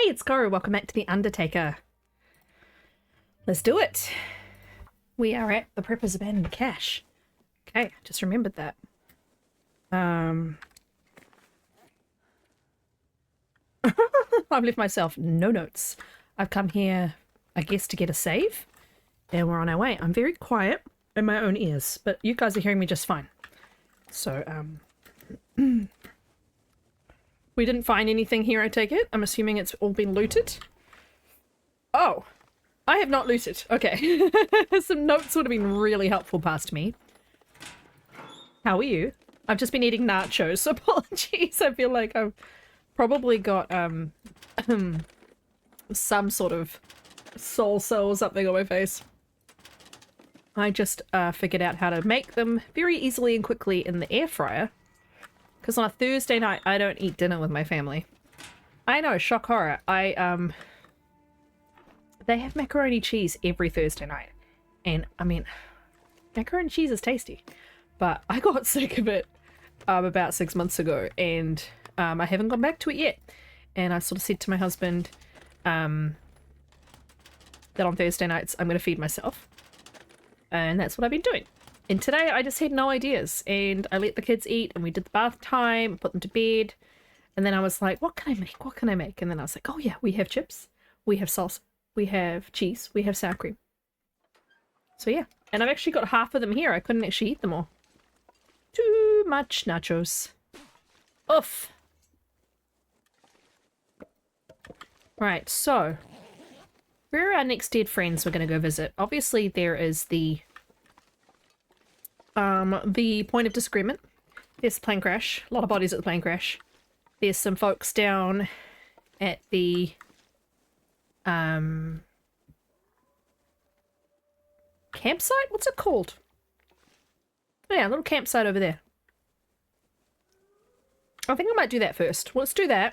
it's Go. Welcome back to the Undertaker. Let's do it. We are at the Prepper's Abandoned Cache. Okay, just remembered that. I've left myself no notes. I've come here, I guess, to get a save. And we're on our way. I'm very quiet in my own ears, but you guys are hearing me just fine. So, we didn't find anything here, I take it. I'm assuming it's all been looted. Oh, I have not looted. Okay. Some notes would have been really helpful past me. How are you? I've just been eating nachos, so apologies. I feel like I've probably got some sort of soul cell or something on my face. I just figured out how to make them very easily and quickly in the air fryer. Because on a Thursday night, I don't eat dinner with my family. I know, shock horror. They have macaroni cheese every Thursday night. And, I mean, macaroni cheese is tasty. But I got sick of it about 6 months ago. And I haven't gone back to it yet. And I sort of said to my husband that on Thursday nights, I'm going to feed myself. And that's what I've been doing. And today I just had no ideas, and I let the kids eat, and we did the bath time, put them to bed, and then I was like, what can I make? What can I make? And then I was like, oh yeah, we have chips, we have salsa, we have cheese, we have sour cream. So yeah, and I've actually got half of them here. I couldn't actually eat them all. Too much nachos. Oof. Right, so where are our next dead friends we're going to go visit? Obviously there is the point of disagreement. There's the plane crash. A lot of bodies at the plane crash. There's some folks down at the campsite? What's it called? Oh, yeah, a little campsite over there. I think I might do that first. Well, let's do that.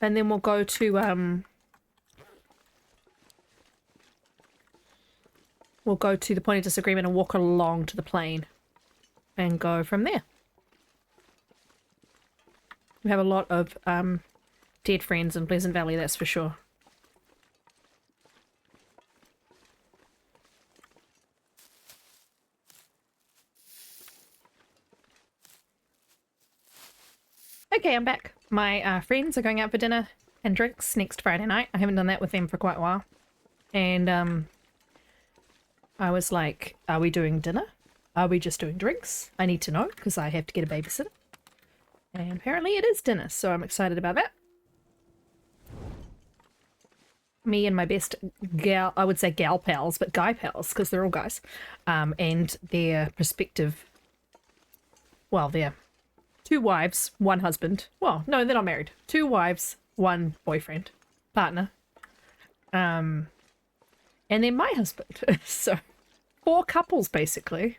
And then we'll go to the point of disagreement and walk along to the plane and go from there. We have a lot of dead friends in Pleasant Valley, that's for sure. Okay, I'm back. My friends are going out for dinner and drinks next Friday night. I haven't done that with them for quite a while. And I was like, are we doing dinner? Are we just doing drinks? I need to know because I have to get a babysitter. And apparently it is dinner, so I'm excited about that. Me and my best gal, I would say gal pals, but guy pals, because they're all guys. And their prospective, well, they're 2 wives, 1 husband. Well, no, they're not married. 2 wives, 1 boyfriend, partner. And then my husband. So 4 couples basically.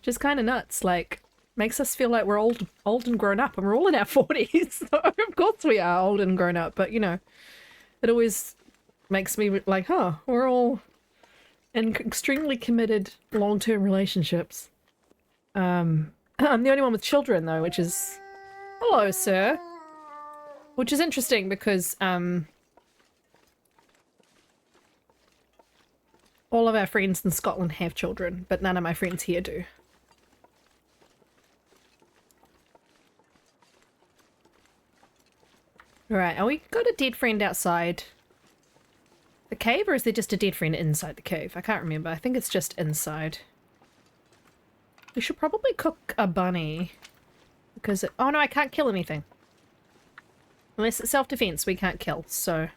Just kind of nuts. Like, makes us feel like we're old and grown up, and we're all in our 40s. So of course we are old and grown up, but you know, it always makes me like, huh, we're all in extremely committed long-term relationships. I'm the only one with children though, which is, hello sir, which is interesting because all of our friends in Scotland have children, but none of my friends here do. Alright, are we got a dead friend outside the cave, or is there just a dead friend inside the cave? I can't remember. I think it's just inside. We should probably cook a bunny. Because it, oh no, I can't kill anything. Unless it's self-defense, we can't kill, so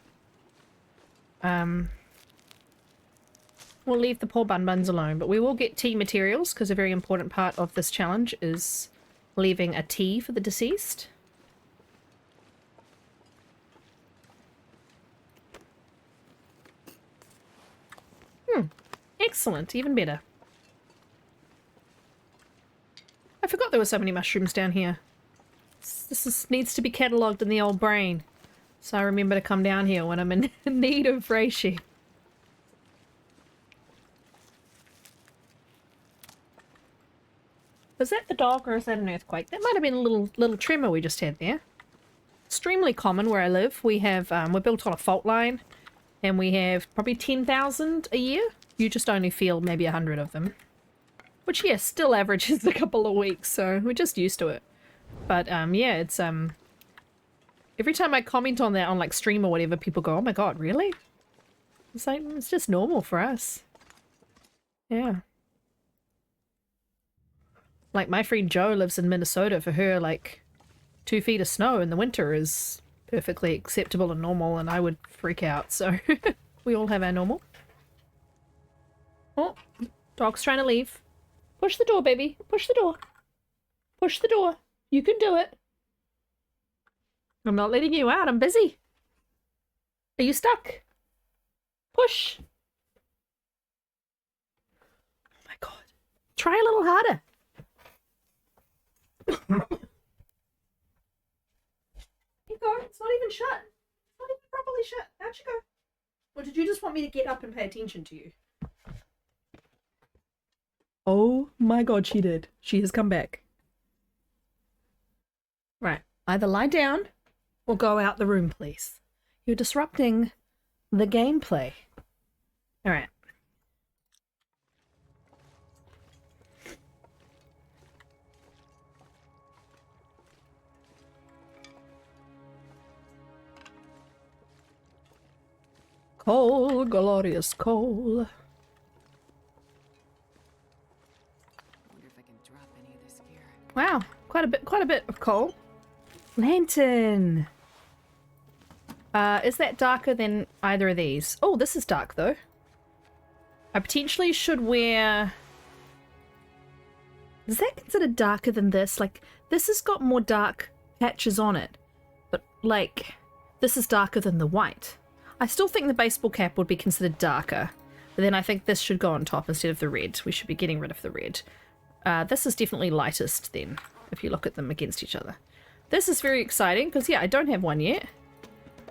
we'll leave the poor bun-buns alone, but we will get tea materials, because a very important part of this challenge is leaving a tea for the deceased. Excellent, even better. I forgot there were so many mushrooms down here. Needs to be catalogued in the old brain, so I remember to come down here when I'm in need of reishi. Was that the dog or is that an earthquake? That might have been a little tremor we just had there. extremely common where I live. We have, we're built on a fault line, and we have probably 10,000 a year. You just only feel maybe 100 of them. Which, yeah, still averages a couple of weeks, so we're just used to it. But, yeah, it's, every time I comment on that on, like, stream or whatever, people go, oh my god, really? It's like, it's just normal for us. Yeah. Like, my friend Jo lives in Minnesota. For her, like, 2 feet of snow in the winter is perfectly acceptable and normal, and I would freak out, so we all have our normal. Oh, dog's trying to leave. Push the door, baby. Push the door. Push the door. You can do it. I'm not letting you out. I'm busy. Are you stuck? Push. Oh my god. Try a little harder. You go. It's not even shut. It's not even properly shut. How'd you go? Or did you just want me to get up and pay attention to you? Oh my god, she did. She has come back. Right. Either lie down or go out the room, please. You're disrupting the gameplay. Alright. Coal, glorious coal. Wow, quite a bit of coal. Lantern. Is that darker than either of these? Oh, this is dark though. I potentially should wear... Is that considered darker than this? Like, this has got more dark patches on it. But, like, this is darker than the white. I still think the baseball cap would be considered darker. But then I think this should go on top instead of the red. We should be getting rid of the red. This is definitely lightest then, if you look at them against each other. This is very exciting, because yeah, I don't have one yet.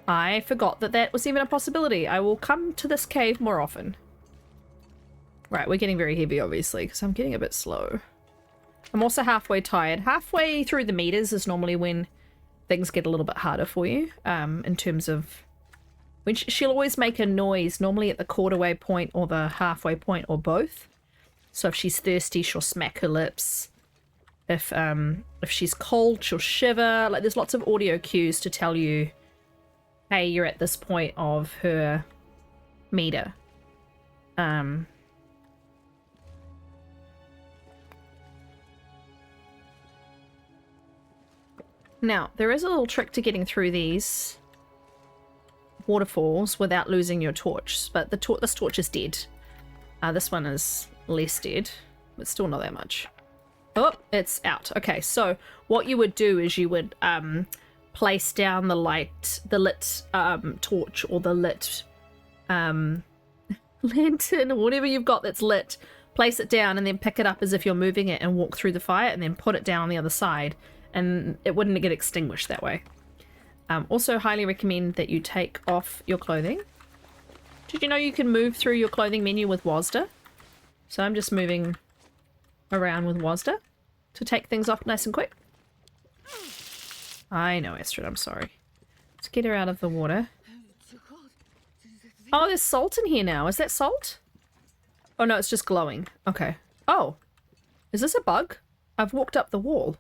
I forgot that that was even a possibility. I will come to this cave more often. Right, we're getting very heavy, obviously, because I'm getting a bit slow. I'm also halfway tired. Halfway through the meters is normally when things get a little bit harder for you, in terms of... when she'll always make a noise, normally at the quarter-way point or the halfway point, or both. So if she's thirsty, she'll smack her lips. If she's cold, she'll shiver. Like, there's lots of audio cues to tell you, hey, you're at this point of her meter. Now, there is a little trick to getting through these waterfalls without losing your torch, but this torch is dead. This one is less dead, but still not that much. Oh, it's out. Okay, so what you would do is you would place down the lit torch, or the lit lantern, or whatever you've got that's lit. Place it down and then pick it up as if you're moving it and walk through the fire, and then put it down on the other side, and it wouldn't get extinguished that way. Also highly recommend that you take off your clothing. Did you know you can move through your clothing menu with WASD? So I'm just moving around with WASD to take things off nice and quick. I know, Astrid, I'm sorry. Let's get her out of the water. Oh, there's salt in here now. Is that salt? Oh no, it's just glowing. Okay. Oh, is this a bug? I've walked up the wall.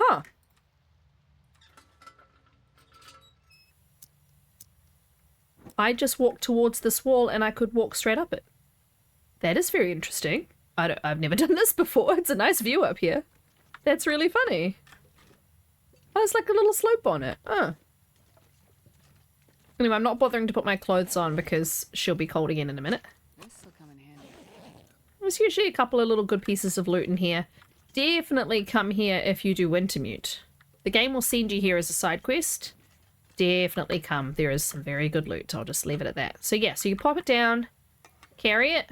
Huh. I just walked towards this wall and I could walk straight up it. That is very interesting. I've never done this before. It's a nice view up here. That's really funny. Oh, it's like a little slope on it. Oh. Anyway, I'm not bothering to put my clothes on because she'll be cold again in a minute. This'll come in handy. There's usually a couple of little good pieces of loot in here. Definitely come here if you do Wintermute. The game will send you here as a side quest. Definitely come. There is some very good loot. I'll just leave it at that. So yeah, so you pop it down, carry it,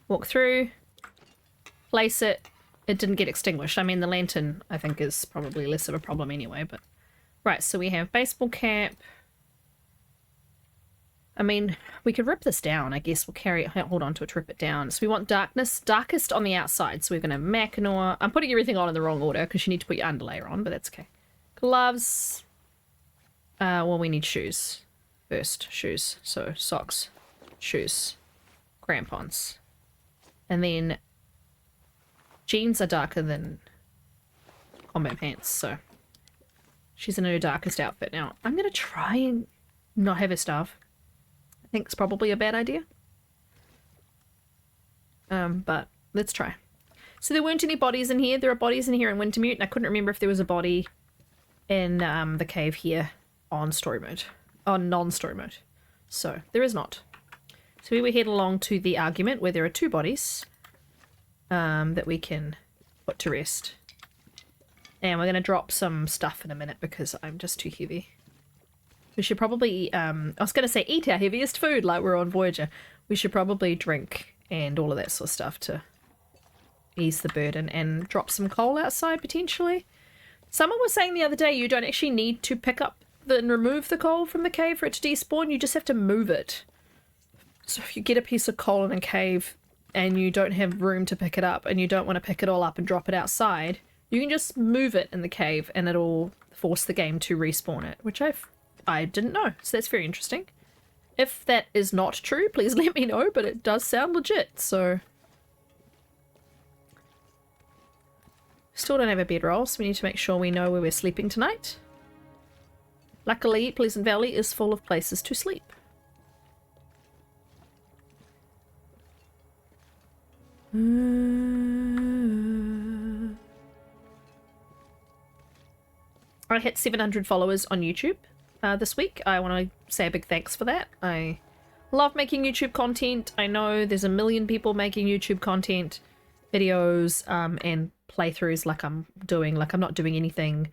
walk through, place it. It didn't get extinguished. I mean, the lantern, I think, is probably less of a problem anyway, but... Right, so we have baseball cap. I mean, we could rip this down. I guess we'll hold on to it to rip it down. So we want darkest on the outside. So we're going to Mackinaw. I'm putting everything on in the wrong order because you need to put your underlayer on, but that's okay. Gloves. Well, we need shoes first. Shoes. So socks, shoes, crampons. And then jeans are darker than combat pants, so she's in her darkest outfit. Now, I'm going to try and not have her starve. I think it's probably a bad idea. But let's try. So there weren't any bodies in here. There are bodies in here in Wintermute, and I couldn't remember if there was a body in the cave here on story mode. On non-story mode. So, there is not. So we will head along to the argument where there are 2 bodies that we can put to rest. And we're going to drop some stuff in a minute because I'm just too heavy. We should probably, I was going to say eat our heaviest food like we're on Voyager. We should probably drink and all of that sort of stuff to ease the burden and drop some coal outside potentially. Someone was saying the other day you don't actually need to pick up and remove the coal from the cave for it to despawn. You just have to move it. So if you get a piece of coal in a cave and you don't have room to pick it up and you don't want to pick it all up and drop it outside, you can just move it in the cave and it'll force the game to respawn it, which I didn't know. So that's very interesting. If that is not true, please let me know, but it does sound legit, so. Still don't have a bedroll, so we need to make sure we know where we're sleeping tonight. Luckily, Pleasant Valley is full of places to sleep. I hit 700 followers on YouTube this week. I want to say a big thanks for that. I love making YouTube content. I know there's a million people making YouTube content, videos, and playthroughs like I'm doing. Like I'm not doing anything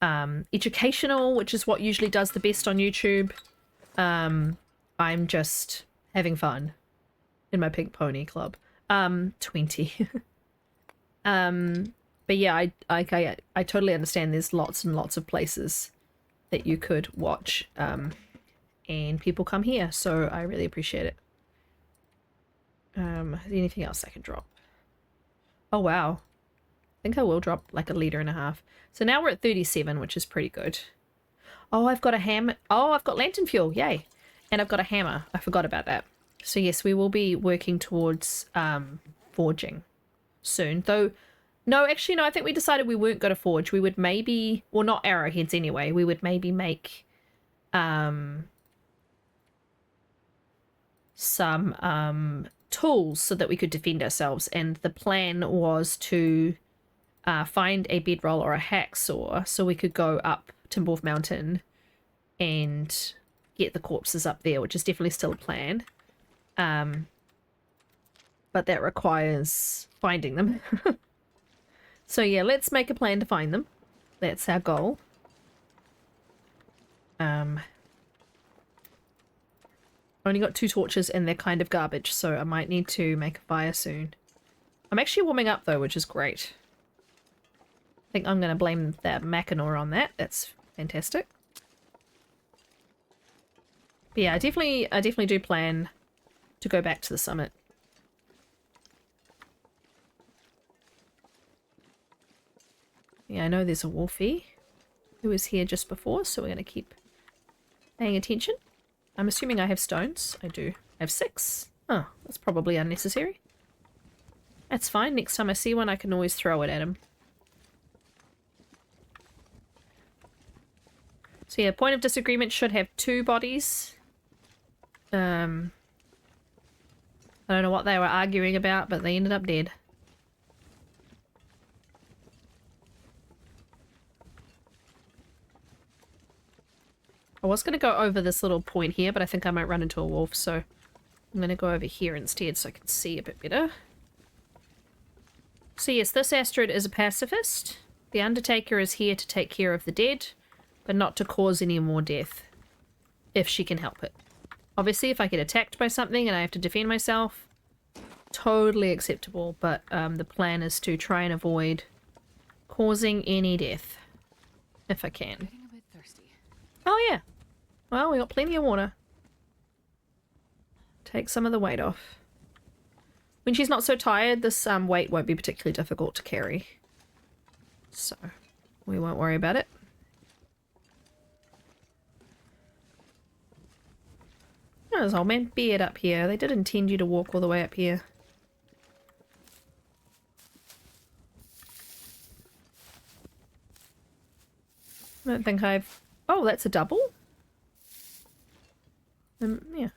educational, which is what usually does the best on YouTube. I'm just having fun in my Pink Pony Club. 20. But yeah, I totally understand there's lots and lots of places that you could watch, and people come here, so I really appreciate it. Anything else I can drop? Oh wow. I think I will drop like 1.5 liters. So now we're at 37, which is pretty good. Oh, I've got a hammer. Oh, I've got lantern fuel. Yay. And I've got a hammer. I forgot about that. So yes, we will be working towards forging soon. Though, no, actually, no, I think we decided we weren't going to forge. We would maybe, well, not arrowheads anyway. We would maybe make some tools so that we could defend ourselves. And the plan was to find a bedroll or a hacksaw so we could go up Timberwolf Mountain and get the corpses up there, which is definitely still a plan. But that requires finding them. So yeah, let's make a plan to find them. That's our goal. Only got 2 torches and they're kind of garbage, so I might need to make a fire soon. I'm actually warming up though, which is great. I think I'm going to blame that Mackinaw on that. That's fantastic. But yeah, I definitely do plan to go back to the summit. Yeah, I know there's a wolfie who was here just before, so we're going to keep paying attention. I'm assuming I have stones. I do. I have 6. Oh, that's probably unnecessary. That's fine. Next time I see one, I can always throw it at him. So yeah, point of disagreement should have 2 bodies. I don't know what they were arguing about, but they ended up dead. I was going to go over this little point here, but I think I might run into a wolf, so I'm going to go over here instead so I can see a bit better. So yes, this Astrid is a pacifist. The Undertaker is here to take care of the dead, but not to cause any more death, if she can help it. Obviously, if I get attacked by something and I have to defend myself, totally acceptable, but the plan is to try and avoid causing any death, if I can. Oh yeah. Well, we got plenty of water. Take some of the weight off. When she's not so tired, this weight won't be particularly difficult to carry. So, we won't worry about it. Oh, there's old man Beard up here. They did intend you to walk all the way up here. I don't think I've... Oh, that's a double? Yeah.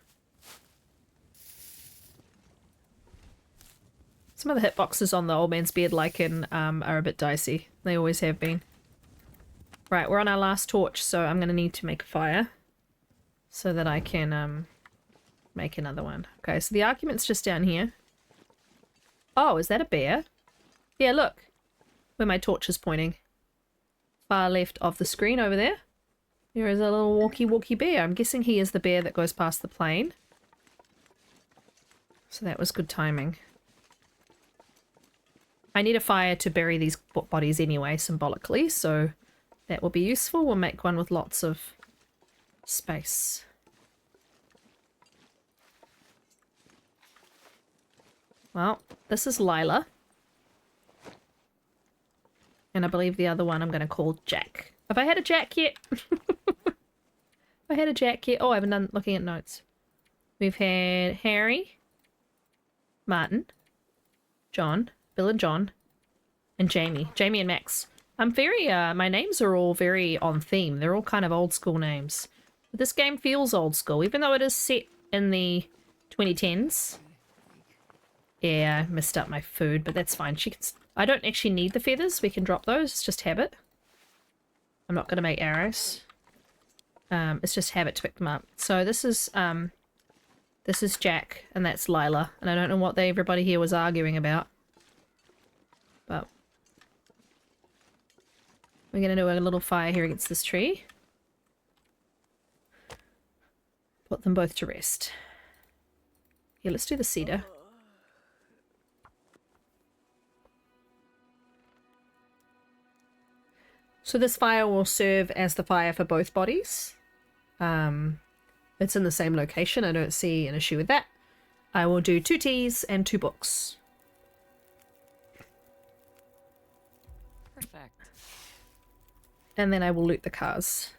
Some of the hitboxes on the old man's beard lichen are a bit dicey. They always have been. Right, we're on our last torch, so I'm going to need to make a fire so that I can make another one. Okay, so the argument's just down here. Oh, is that a bear? Yeah, look. Where my torch is pointing. Far left of the screen over there. There is a little walkie-walkie bear. I'm guessing he is the bear that goes past the plane. So that was good timing. I need a fire to bury these bodies anyway, symbolically, so that will be useful. We'll make one with lots of space. Well, this is Lila. And I believe the other one I'm going to call Jack. Have I had a Jack yet? Have I had a Jack yet? Oh, I haven't done looking at notes. We've had Harry, Martin, John, Bill and John, and Jamie. Jamie and Max. I'm very, my names are all very on theme. They're all kind of old school names. But this game feels old school, even though it is set in the 2010s. Yeah, I messed up my food, but that's fine. She can... I don't actually need the feathers. We can drop those. It's just habit. I'm not going to make arrows. It's just habit to pick them up. So this is Jack, and that's Lila. And I don't know what everybody here was arguing about. But we're going to do a little fire here against this tree. Put them both to rest. Yeah, let's do the cedar. So this fire will serve as the fire for both bodies. It's in the same location. I don't see an issue with that. I will do 2 teas and 2 books. Perfect. And then I will loot the cars.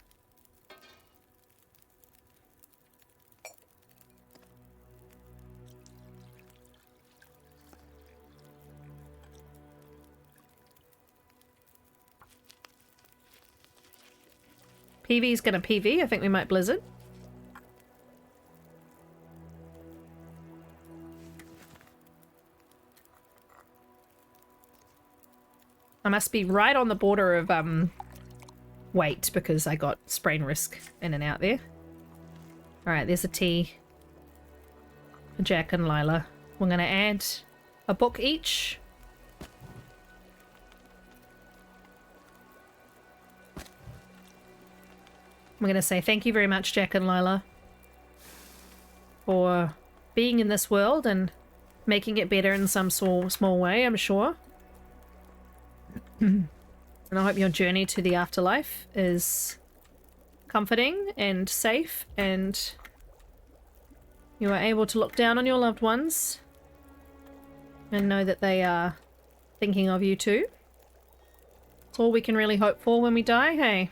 PV's gonna PV. I think we might blizzard. I must be right on the border of weight because I got sprain risk in and out there. Alright, there's a tea for Jack and Lila. We're gonna add a book each. I'm going to say thank you very much, Jack and Lila, for being in this world and making it better in some small way, I'm sure. And I hope your journey to the afterlife is comforting and safe, and you are able to look down on your loved ones and know that they are thinking of you too. It's all we can really hope for when we die, hey?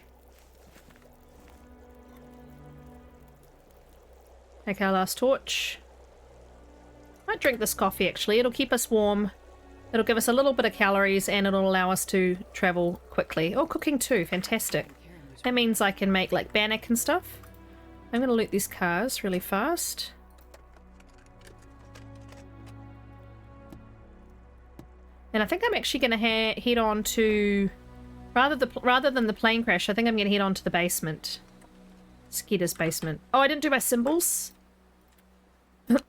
Take our last torch. Might drink this coffee actually. It'll keep us warm. It'll give us a little bit of calories and it'll allow us to travel quickly. Oh, cooking too. Fantastic. That means I can make like bannock and stuff. I'm going to loot these cars really fast. And I think I'm actually going to head on to... Rather than the plane crash, I think I'm going to head on to the basement. Skeeter's basement. Oh, I didn't do my symbols.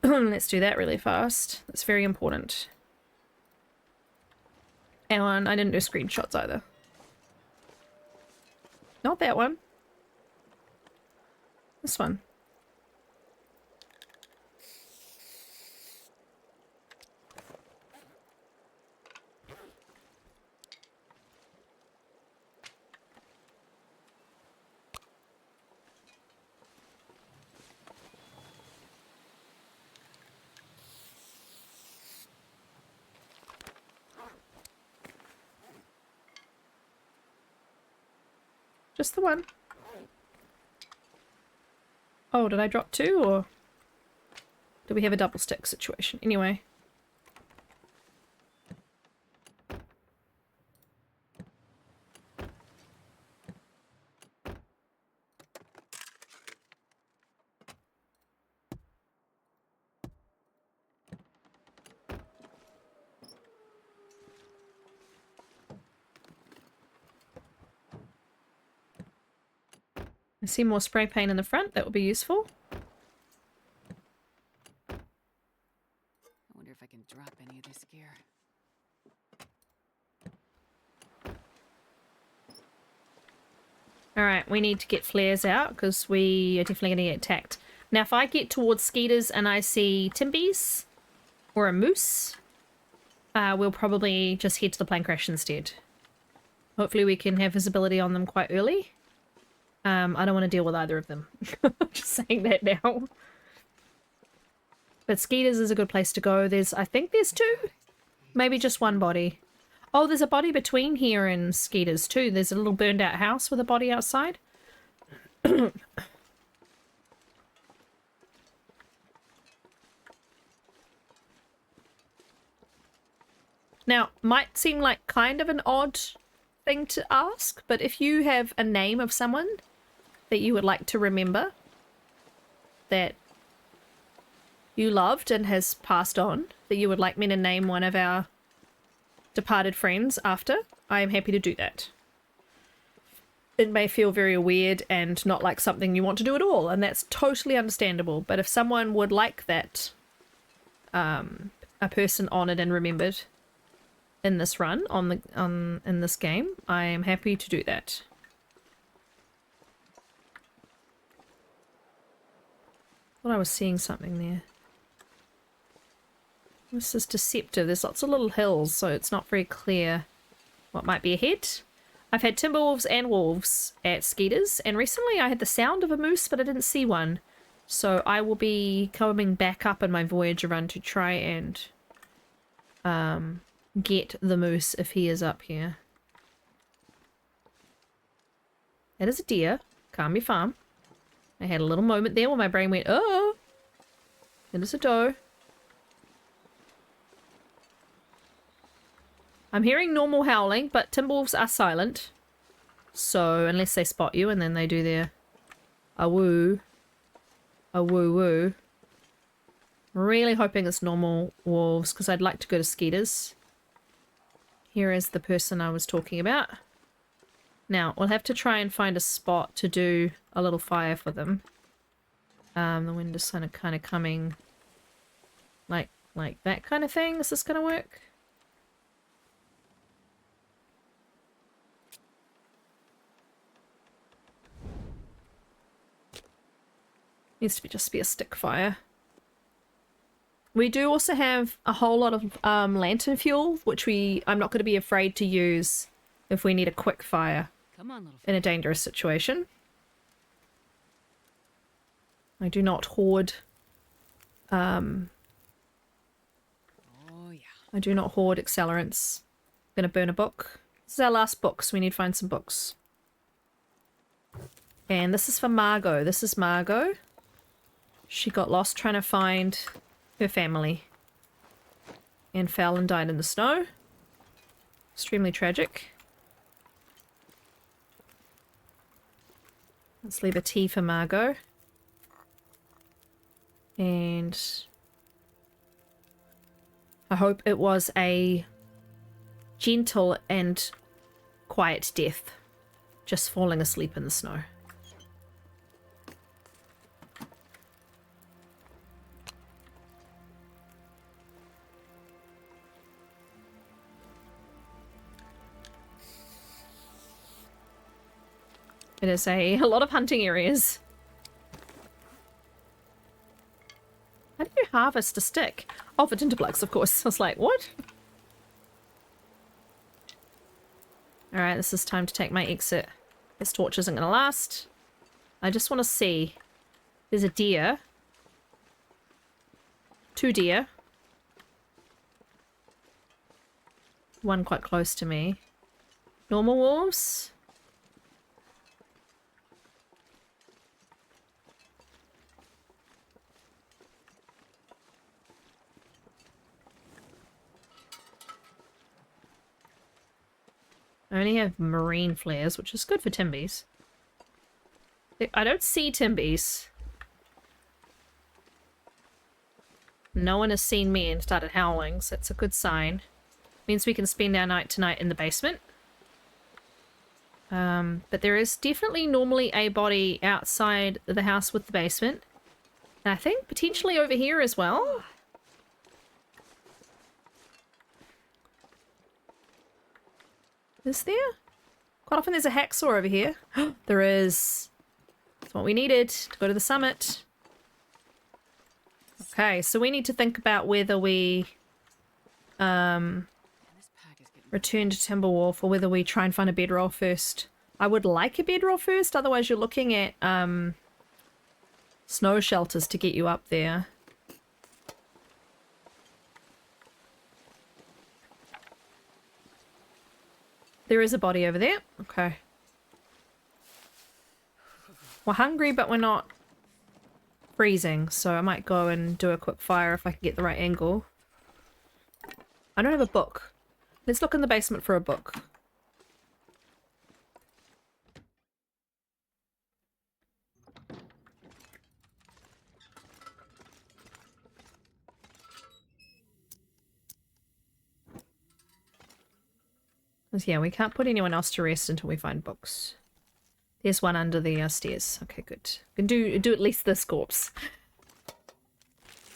Let's do that really fast. That's very important. And I didn't do screenshots either. Not that one. This one. Just the one. Oh, did I drop two, or do we have a double stick situation? Anyway. I see more spray paint in the front. That would be useful. I wonder if I can drop any of this gear. Alright, we need to get flares out because we are definitely going to get attacked. Now, if I get towards Skeeters and I see Timbies or a moose, we'll probably just head to the plane crash instead. Hopefully we can have visibility on them quite early. I don't want to deal with either of them. Just saying that now. But Skeeters is a good place to go. I think there's two. Maybe just one body. Oh, there's a body between here and Skeeters too. There's a little burned out house with a body outside. Now, might seem like kind of an odd thing to ask, but if you have a name of someone that you would like to remember that you loved and has passed on, that you would like me to name one of our departed friends after, I am happy to do that. It may feel very weird and not like something you want to do at all, and that's totally understandable, but if someone would like that, a person honoured and remembered in this run, in this game, I am happy to do that. Thought I was seeing something there. This is deceptive. There's lots of little hills, so it's not very clear what might be ahead. I've had timberwolves and wolves at Skeeters, and recently I had the sound of a moose, but I didn't see one. So I will be coming back up in my Voyager run to try and get the moose if he is up here. That is a deer. Calm your farm. I had a little moment there where my brain went, oh! It is a doe. I'm hearing normal howling, but timberwolves are silent. So, unless they spot you and then they do their a-woo, a-woo-woo. Really hoping it's normal wolves, because I'd like to go to Skeeters. Here is the person I was talking about. Now, we'll have to try and find a spot to do a little fire for them. The wind is kind of coming like that kind of thing. Is this going to work? Needs to just be a stick fire. We do also have a whole lot of lantern fuel, which I'm not going to be afraid to use if we need a quick fire. Come on, little in a dangerous situation. I do not hoard. Oh yeah. I do not hoard accelerants. I'm gonna burn a book. This is our last book, so we need to find some books. And this is for Margot. This is Margot. She got lost trying to find her family and fell and died in the snow. Extremely tragic. Let's leave a tea for Margot. And I hope it was a gentle and quiet death. Just falling asleep in the snow. It is a lot of hunting areas. How do you harvest a stick? Oh, for tinterplugs, of course. I was like, what? Alright, this is time to take my exit. This torch isn't going to last. I just want to see. There's a deer. 2 deer. One quite close to me. Normal wolves. I only have marine flares, which is good for timbies. I don't see timbies. No one has seen me and started howling, so that's a good sign. Means we can spend our night tonight in the basement. But there is definitely normally a body outside the house with the basement. And I think potentially over here as well. Is there? Quite often there's a hacksaw over here. There is. That's what we needed to go to the summit. Okay, so we need to think about whether we return to Timberwolf or whether we try and find a bedroll first. I would like a bedroll first, otherwise you're looking at snow shelters to get you up there. There is a body over there. Okay. We're hungry, but we're not freezing, so I might go and do a quick fire if I can get the right angle. I don't have a book. Let's look in the basement for a book. Yeah, we can't put anyone else to rest until we find books. There's one under the stairs. Okay, good. We can do at least this corpse.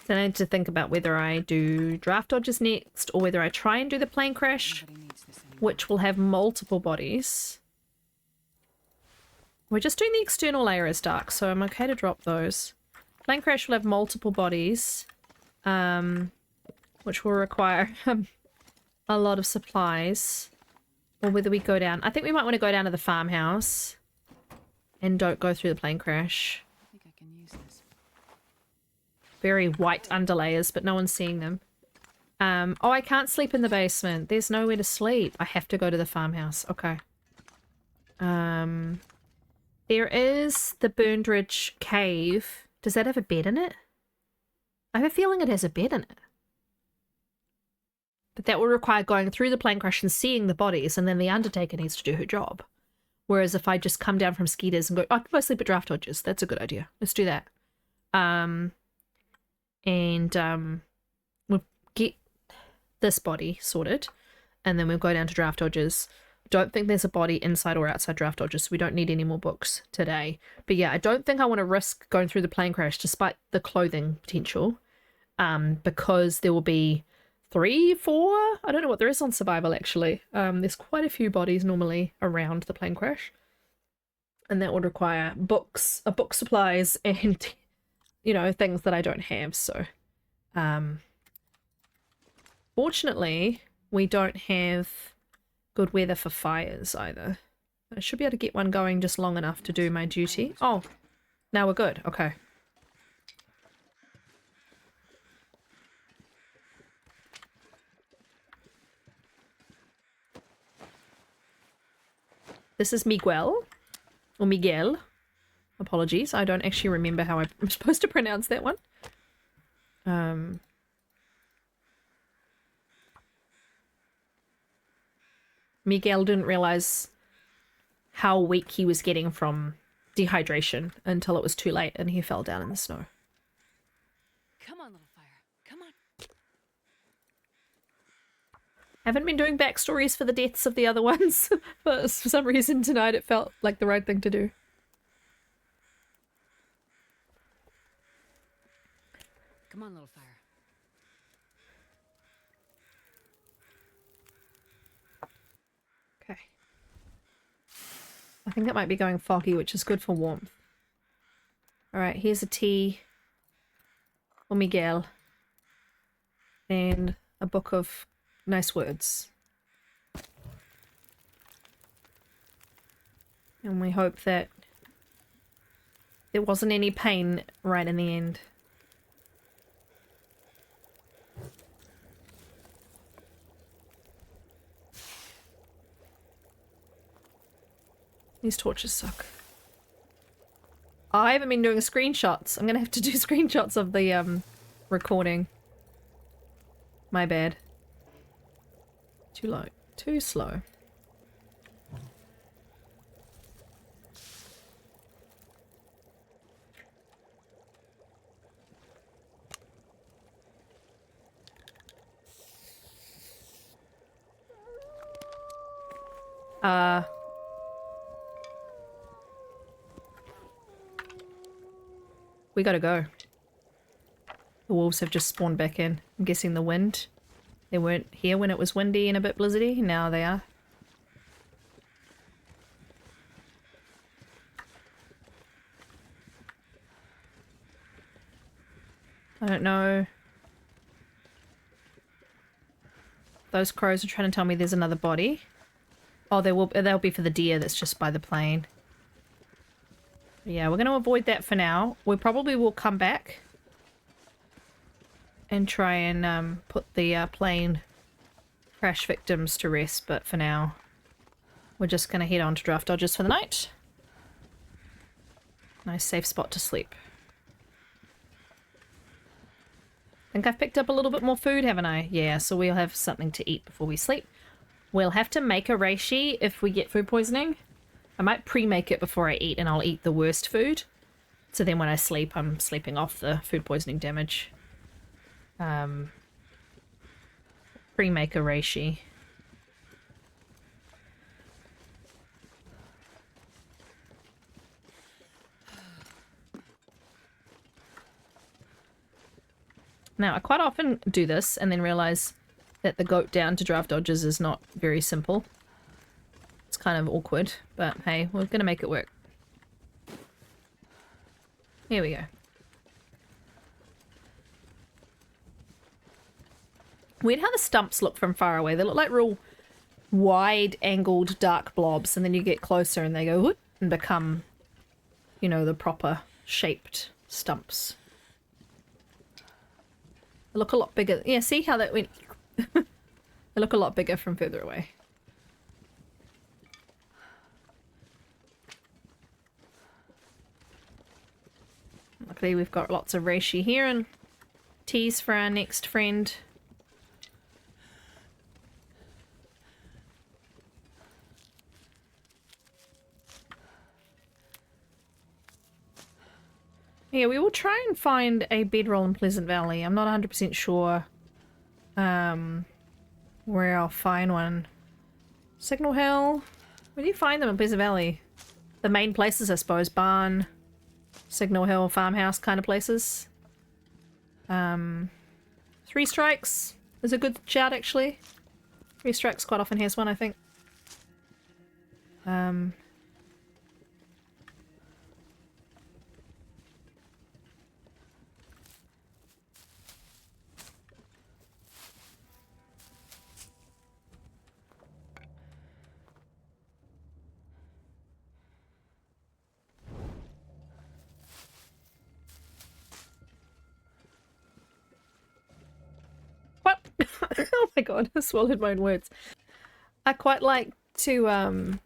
Then I need to think about whether I do draft dodges next or whether I try and do the plane crash, which will have multiple bodies. We're just doing the external layer as dark, so I'm okay to drop those. Plane crash will have multiple bodies, which will require a lot of supplies. Or whether we go down. I think we might want to go down to the farmhouse and don't go through the plane crash. I think I can use this. Very white underlayers, but no one's seeing them. Oh, I can't sleep in the basement. There's nowhere to sleep. I have to go to the farmhouse. Okay. There is the Burned Ridge cave. Does that have a bed in it? I have a feeling it has a bed in it. But that will require going through the plane crash and seeing the bodies, and then the Undertaker needs to do her job. Whereas if I just come down from Skeeters and go, I can go sleep at draft dodges. That's a good idea. Let's do that. We'll get this body sorted, and then we'll go down to draft dodges. Don't think there's a body inside or outside draft dodges, so we don't need any more books today. But yeah, I don't think I want to risk going through the plane crash despite the clothing potential, because there will be 3, 4, I don't know what there is on survival actually. There's quite a few bodies normally around the plane crash, and that would require books, book supplies, and you know, things that I don't have. So fortunately we don't have good weather for fires either. I should be able to get one going just long enough to do my duty. Oh, now we're good. Okay. This is Miguel, or Miguel. Apologies, I don't actually remember how I'm supposed to pronounce that one. Miguel didn't realize how weak he was getting from dehydration until it was too late and he fell down in the snow. Come on, little fire. Come on. Haven't been doing backstories for the deaths of the other ones. But for some reason tonight it felt like the right thing to do. Come on, little fire. Okay. I think that might be going foggy, which is good for warmth. Alright, here's a tea for Miguel. And a book of nice words. And we hope that there wasn't any pain right in the end. These torches suck. I haven't been doing screenshots. I'm gonna have to do screenshots of the recording. My bad. Too low. Too slow. We gotta go. The wolves have just spawned back in. I'm guessing the wind. They weren't here when it was windy and a bit blizzardy. Now they are. I don't know. Those crows are trying to tell me there's another body. Oh, they'll be for the deer that's just by the plane. Yeah, we're going to avoid that for now. We probably will come back and try and put the plane crash victims to rest, but for now we're just going to head on to Draft Dodgers for the night. Nice safe spot to sleep. I think I've picked up a little bit more food, haven't I? Yeah, so we'll have something to eat before we sleep. We'll have to make a reishi if we get food poisoning. I might pre-make it before I eat, and I'll eat the worst food. So then when I sleep, I'm sleeping off the food poisoning damage. Pre-make a reishi. Now, I quite often do this and then realize that the goat down to Draft Dodgers is not very simple. It's kind of awkward, but hey, we're gonna make it work. Here we go. Weird how the stumps look from far away. They look like real wide-angled dark blobs, and then you get closer and they go whoop and become, you know, the proper shaped stumps. They look a lot bigger. Yeah, see how that went? They look a lot bigger from further away. Luckily, we've got lots of reishi here and teas for our next friend. Yeah, we will try and find a bedroll in Pleasant Valley. I'm not 100% sure where I'll find one. Signal Hill? Where do you find them in Pleasant Valley? The main places, I suppose. Barn, Signal Hill, farmhouse kind of places. Three Strikes is a good shout, actually. Three Strikes quite often has one, I think. What? Oh my god, I swallowed my own words. I quite like to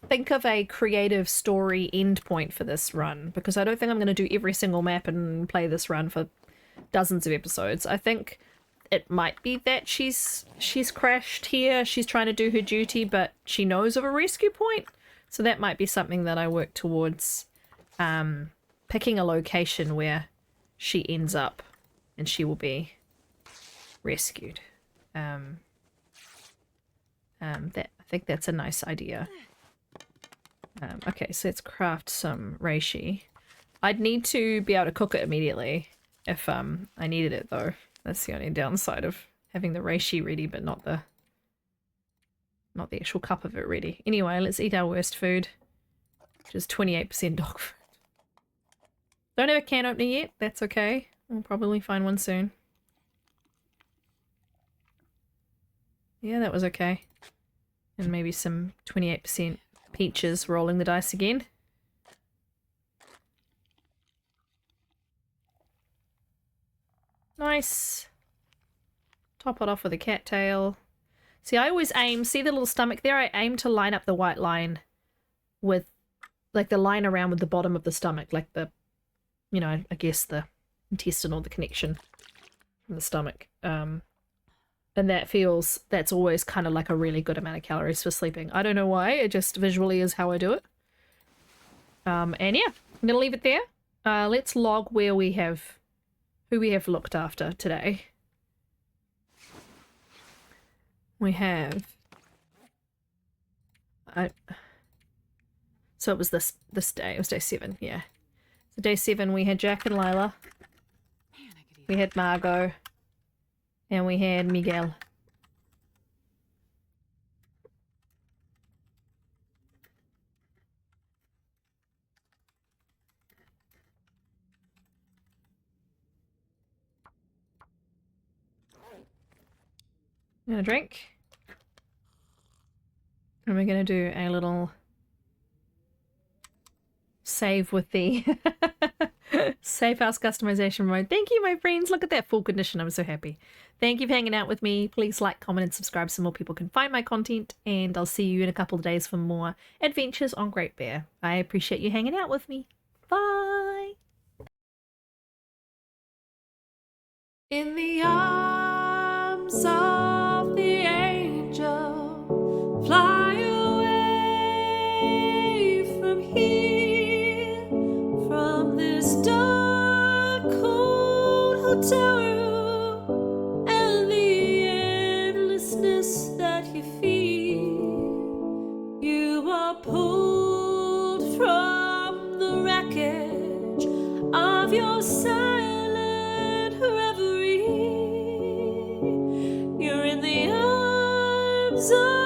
think of a creative story endpoint for this run, because I don't think I'm going to do every single map and play this run for dozens of episodes. I think it might be that she's crashed here, she's trying to do her duty, but she knows of a rescue point. So that might be something that I work towards, picking a location where she ends up and she will be rescued. I think that's a nice idea. Okay, so let's craft some reishi. I'd need to be able to cook it immediately if I needed it, though. That's the only downside of having the reishi ready, but not the actual cup of it ready. Anyway, let's eat our worst food, which is 28% dog food. Don't have a can opener yet. That's okay. We'll probably find one soon. Yeah, that was okay. And maybe some 28% peaches, rolling the dice again. Nice. Top it off with a cattail. See, I always aim, see the little stomach there? I aim to line up the white line with, like, the line around with the bottom of the stomach, like the, you know, I guess the intestine or the connection in the stomach. And that's always kind of like a really good amount of calories for sleeping. I don't know why, it just visually is how I do it. And yeah, I'm gonna leave it there. Let's log who we have looked after today. we have... So it was this day. It was day 7, yeah. So day 7 we had Jack and Lila. Man, I could eat. We had Margot. And we had Miguel. I'm gonna drink. And we're gonna do a little save with the Safe House customization mode. Thank you, my friends. Look at that full condition. I'm so happy. Thank you for hanging out with me. Please like, comment, and subscribe so more people can find my content. And I'll see you in a couple of days for more adventures on Great Bear. I appreciate you hanging out with me. Bye. In the arms of the angel, fly away from here, from this dark, cold hotel room, and the endlessness that you feel. You are pulled from the wreckage of your silent reverie. You're in the arms of